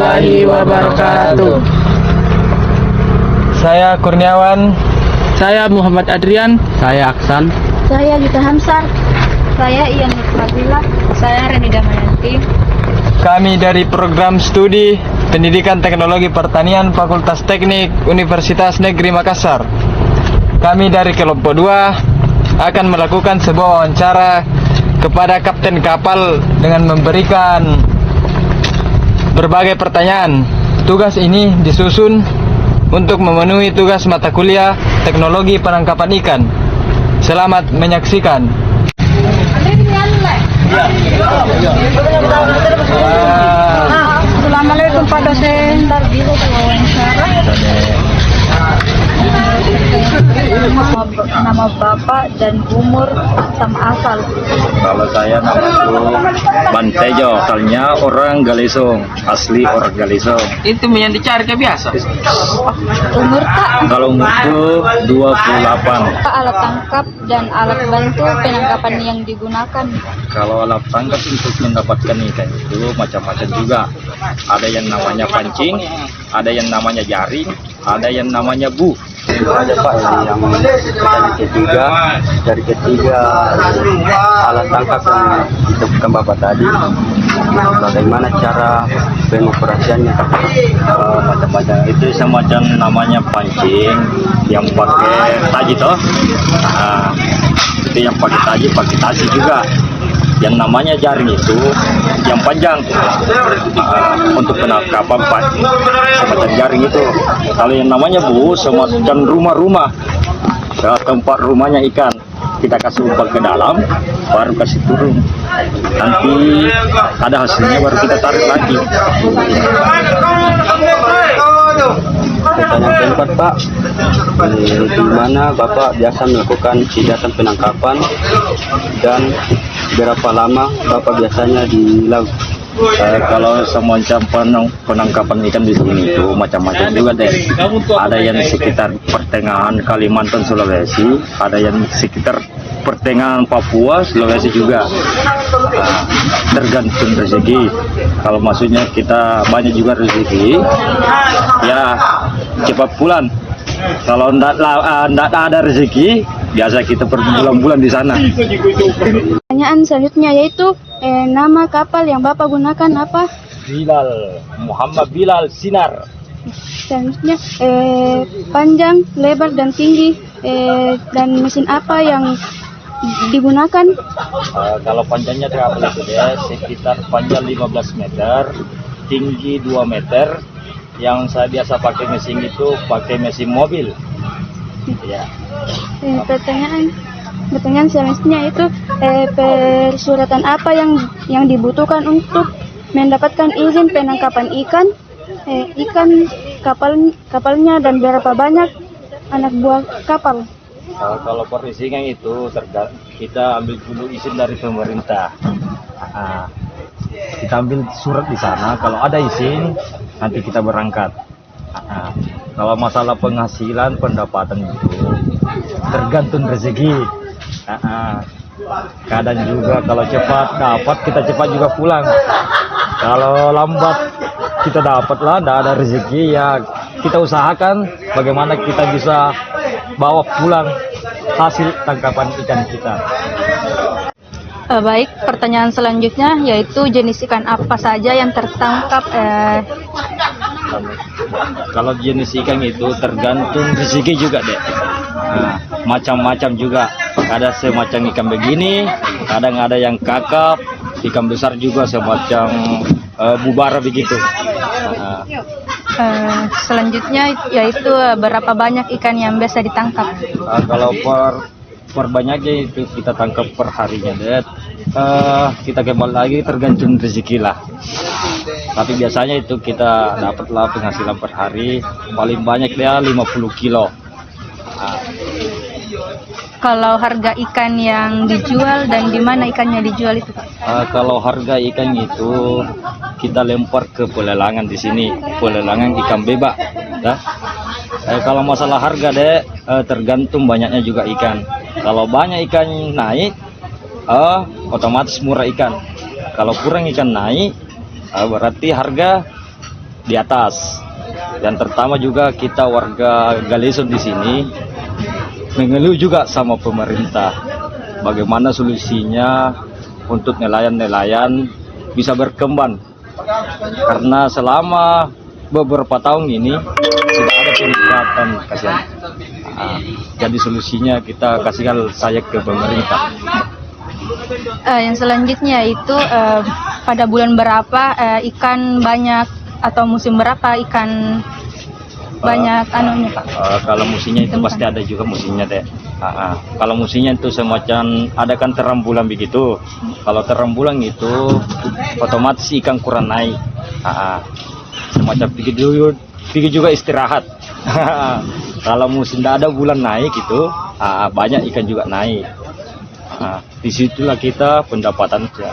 warahmatullahi wabarakatuh. Saya Kurniawan. Saya Muhammad Adrian. Saya Aksan. Saya Gita Hamsar. Saya Ian Nurfadila. Saya Reni Damayanti. Kami dari program studi Pendidikan Teknologi Pertanian Fakultas Teknik Universitas Negeri Makassar. Kami dari kelompok 2 akan melakukan sebuah wawancara kepada kapten kapal dengan memberikan berbagai pertanyaan. Tugas ini disusun untuk memenuhi tugas mata kuliah Teknologi Penangkapan Ikan. Selamat menyaksikan. Assalamualaikum Pak dosen. Nama Bapak dan umur sama asal. Kalau saya namaku Bantejo, asalnya orang Galesong, asli orang Galesong. Itu yang dicari ke biasa. Umur Pak, Kalau umurku 28. alat tangkap dan alat bantu penangkapan yang digunakan. Kalau alat tangkap untuk mendapatkan ikan itu macam-macam juga. Ada yang namanya pancing, ada yang namanya jaring, ada yang namanya bu. Ada Pak yang dari ketiga alat tangkap yang disebutkan Bapak tadi, bagaimana cara pengoperasiannya? Macam-macam itu semacam namanya pancing yang pakai taji toh. Itu yang pakai taji juga. Yang namanya jaring itu yang panjang untuk penangkapan semacam jaring itu. Kalau yang namanya bu semacam rumah-rumah, tempat rumahnya ikan, kita kasih umpan ke dalam baru kasih turun, nanti ada hasilnya baru kita tarik lagi. Pertanyaan keempat Pak, di mana Bapak biasa melakukan kegiatan penangkapan dan berapa lama Bapak biasanya di laut? Kalau semacam penangkapan ikan di sini itu macam-macam juga deh. Ada yang sekitar pertengahan Kalimantan Sulawesi, ada yang sekitar pertengahan Papua Sulawesi juga. Tergantung rezeki. Kalau maksudnya kita banyak juga rezeki, ya cepat pulang. Kalau tidak ada rezeki, biasa kita berbulan-bulan di sana. Pertanyaan selanjutnya yaitu nama kapal yang Bapak gunakan apa? Bilal, Muhammad Bilal Sinar. Selanjutnya panjang, lebar dan tinggi dan mesin apa yang digunakan? Kalau panjangnya kapal itu ya sekitar panjang 15 meter, tinggi 2 meter. Yang saya biasa pakai mesin itu pakai mesin mobil. Ya. Pertanyaan selanjutnya itu persyaratan apa yang dibutuhkan untuk mendapatkan izin penangkapan ikan kapalnya dan berapa banyak anak buah kapal? Kalau perizinan itu kita ambil dulu izin dari pemerintah. Kita ambil surat di sana. Kalau ada izin, nanti kita berangkat. Kalau masalah penghasilan, pendapatan itu tergantung rezeki. Kadang juga kalau cepat dapat, kita cepat juga pulang. Kalau lambat kita dapatlah, tidak ada rezeki, ya kita usahakan bagaimana kita bisa bawa pulang hasil tangkapan ikan kita. Baik, pertanyaan selanjutnya yaitu jenis ikan apa saja yang tertangkap? Kalau jenis ikan itu tergantung rezeki juga deh. Macam-macam juga. Ada semacam ikan begini, kadang ada yang kakap, ikan besar juga semacam bubara begitu. Selanjutnya yaitu berapa banyak ikan yang biasa ditangkap? Kalau per banyaknya itu kita tangkap per harinya deh. Kita kembali lagi tergantung rezeki lah. Tapi biasanya itu kita dapatlah penghasilan per hari paling banyak dia 50 kilo. Kalau harga ikan yang dijual dan di mana ikannya dijual itu? Kalau harga ikan itu kita lempar ke pelelangan di sini, pelelangan ikan bebek. Ya. Kalau masalah harga deh tergantung banyaknya juga ikan. Kalau banyak ikan naik, otomatis murah ikan. Kalau kurang ikan naik, berarti harga di atas. Yang pertama juga kita warga Galesong di sini mengeluh juga sama pemerintah. Bagaimana solusinya untuk nelayan-nelayan bisa berkembang. Karena selama beberapa tahun ini tidak ada peningkatan, kasihan. Jadi solusinya kita kasihkan saya ke pemerintah. Yang selanjutnya itu pada bulan berapa ikan banyak atau musim berapa ikan banyak anunya Pak? Kalau musimnya itu pasti ada juga musimnya deh. Kalau musimnya itu semacam ada kan terang bulan begitu. Kalau terang bulan itu otomatis ikan kurang naik. Semacam pergi juga istirahat. Kalau musim tidak ada bulan naik itu banyak ikan juga naik. Disitulah kita pendapatan ya.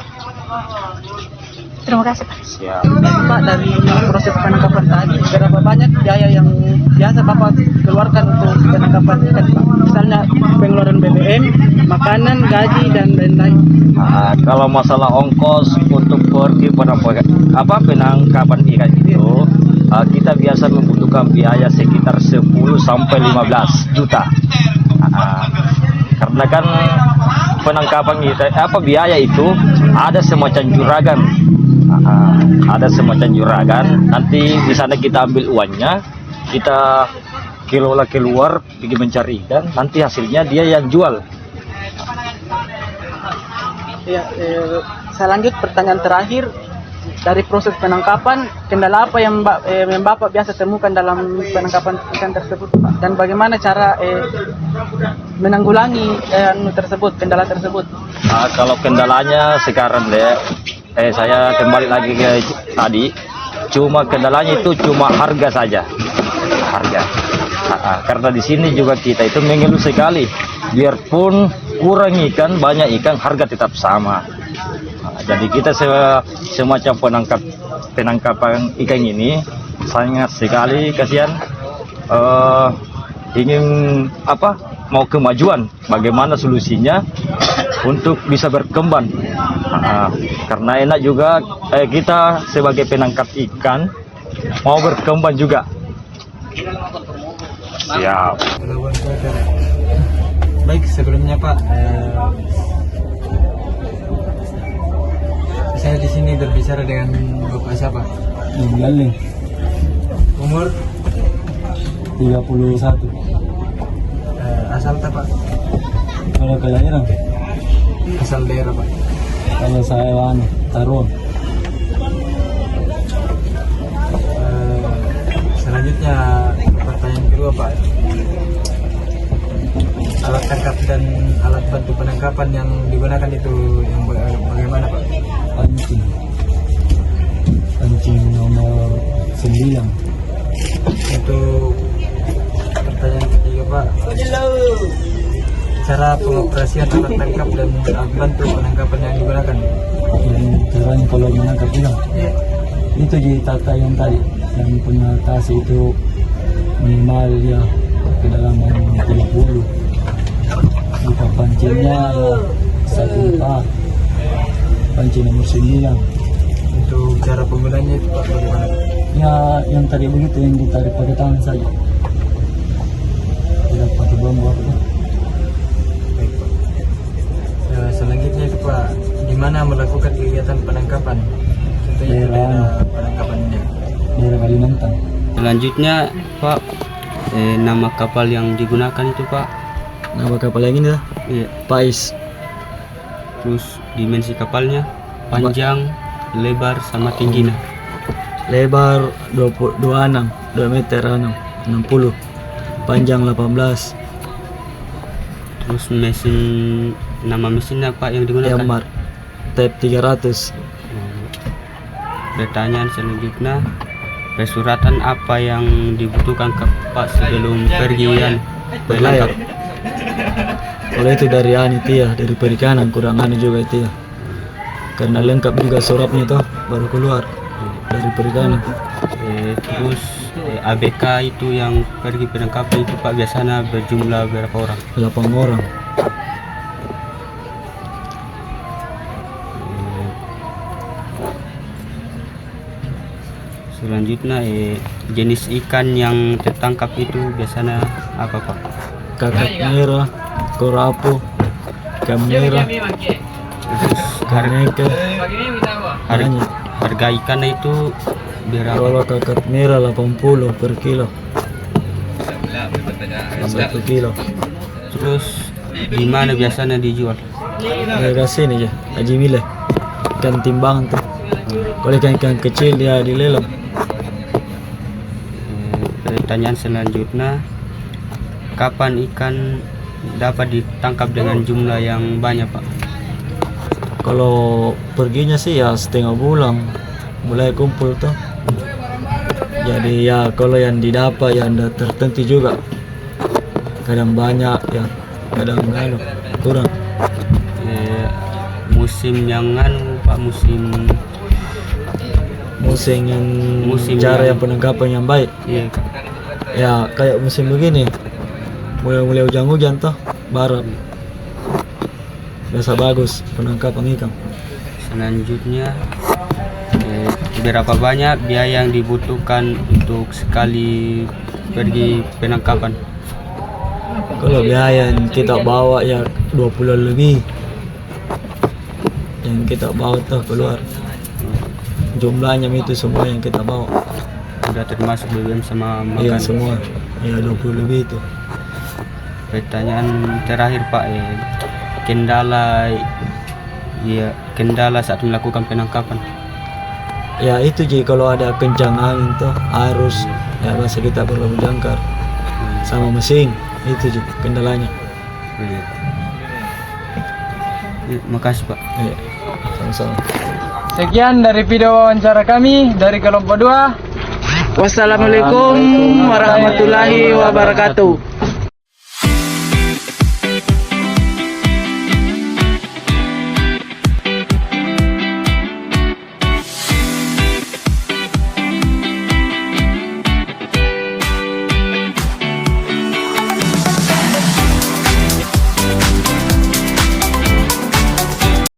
Terima kasih Pak. Siap. Pak, dari proses penangkapan tadi, berapa banyak biaya yang biasa Bapak keluarkan untuk penangkapan ikan Pak? Misalnya pengeluaran BBM, makanan, gaji, dan lain-lain. Kalau masalah ongkos untuk pergi penangkapan ikan itu, kita biasa membutuhkan biaya sekitar 10 sampai 15 juta. Karena kan penangkapan kita biaya itu ada semacam juragan. Ada semacam juragan, nanti di sana kita ambil uangnya, kita keluar pergi mencari ikan, nanti hasilnya dia yang jual. Ya, saya lanjut pertanyaan terakhir. Dari proses penangkapan, kendala apa yang Bapak biasa temukan dalam penangkapan ikan tersebut Pak? Dan bagaimana cara menanggulangi kendala tersebut? Kalau kendalanya sekarang saya kembali lagi ke tadi, cuma kendalanya itu cuma harga saja, harga. Karena di sini juga kita itu mengeluh sekali, biarpun kurang ikan, banyak ikan, harga tetap sama. Jadi kita semacam penangkapan ikan ini sangat sekali kasihan, ingin mau kemajuan, bagaimana solusinya untuk bisa berkembang. Karena enak juga kita sebagai penangkap ikan mau berkembang juga. Siap. Baik, sebelumnya Pak, saya di sini berbicara dengan Bapak siapa? Galing Umur 31. asal Pak? Kalau kelahiran, Asal daerah Pak? kalau saya Taruan. Selanjutnya pertanyaan kedua Pak, alat tangkap dan alat bantu penangkapan yang digunakan itu yang bagaimana Pak? Pancing nomor 9. Untuk pertanyaan ketiga Pak, cara pengoperasian alat tangkap dan alat bantu penangkapan yang digunakan. Dan caranya kalau menangkap ikan itu di tata yang tadi, yang punya tas itu minimal ya kedalaman 30. Buka pancingnya ya 1 par, pancing nomor 9. Untuk cara penggunanya itu Pak bagaimana? Ya yang tadi begitu, yang ditarik pakai tangan saja, tidak pakai bambu apa. Baik Pak. Selanjutnya itu Pak, di mana melakukan kegiatan penangkapan? Contohnya itu daerah penangkapannya. Daerah Kalimantan. Selanjutnya Pak, nama kapal yang digunakan itu Pak? Nama kapal yang ini Iya. Pais. Terus dimensi kapalnya, panjang, lebar, sama tingginya. Lebar 26, 2 meter 60. Panjang 18. Terus nama mesinnya Pak yang digunakan? Emar. Type 300. Pertanyaan selanjutnya, persyaratan apa yang dibutuhkan Pak sebelum pergian Berlayar. berlayar? Kalau itu dari dari perikanan kurang juga itu ya. Karena lengkap juga suratnya toh baru keluar dari perikanan. Terus ABK itu yang pergi penangkapan itu Pak biasanya berjumlah berapa orang? 8 orang. selanjutnya jenis ikan yang tertangkap itu biasanya apa Pak? Kakap merah, korapo, ikan merah, kaneke. Harga ikannya itu berapa? Kalau kakap merah 80 per kilo. 1 kilo. Terus di mana biasanya dijual? Harga sini aja, Haji Mile. Ikan timbangan tuh. Kalau ikan kecil dia dilelang. Pertanyaan selanjutnya, kapan ikan dapat ditangkap dengan jumlah yang banyak Pak? Kalau perginya sih ya setengah bulan mulai kumpul tuh. Jadi ya kalau yang didapat yang tertentu juga. Kadang banyak ya, kadang kurang. Musim yang Pak, musim Cara yang- yang penangkapan yang baik. iya Kak. Ya kayak musim begini, mulai hujan-hujan tuh baru biasa bagus penangkapan ikan. Selanjutnya, berapa banyak biaya yang dibutuhkan untuk sekali pergi penangkapan? Kalau biaya yang kita bawa ya 20 lebih yang kita bawa tuh keluar, jumlahnya itu semua yang kita bawa. Sudah termasuk BBM sama Iya makan. semua ya 20 lebih itu. Pertanyaan terakhir Pak, kendala saat melakukan penangkapan. Ya itu jadi kalau ada kencang angin tuh arus ya biasa kita perlu jangkar sama mesin itu juga kendalanya. Iya. Makasih Pak. Iya, sama-sama. Sekian dari video wawancara kami dari kelompok 2. Wassalamualaikum warahmatullahi wabarakatuh.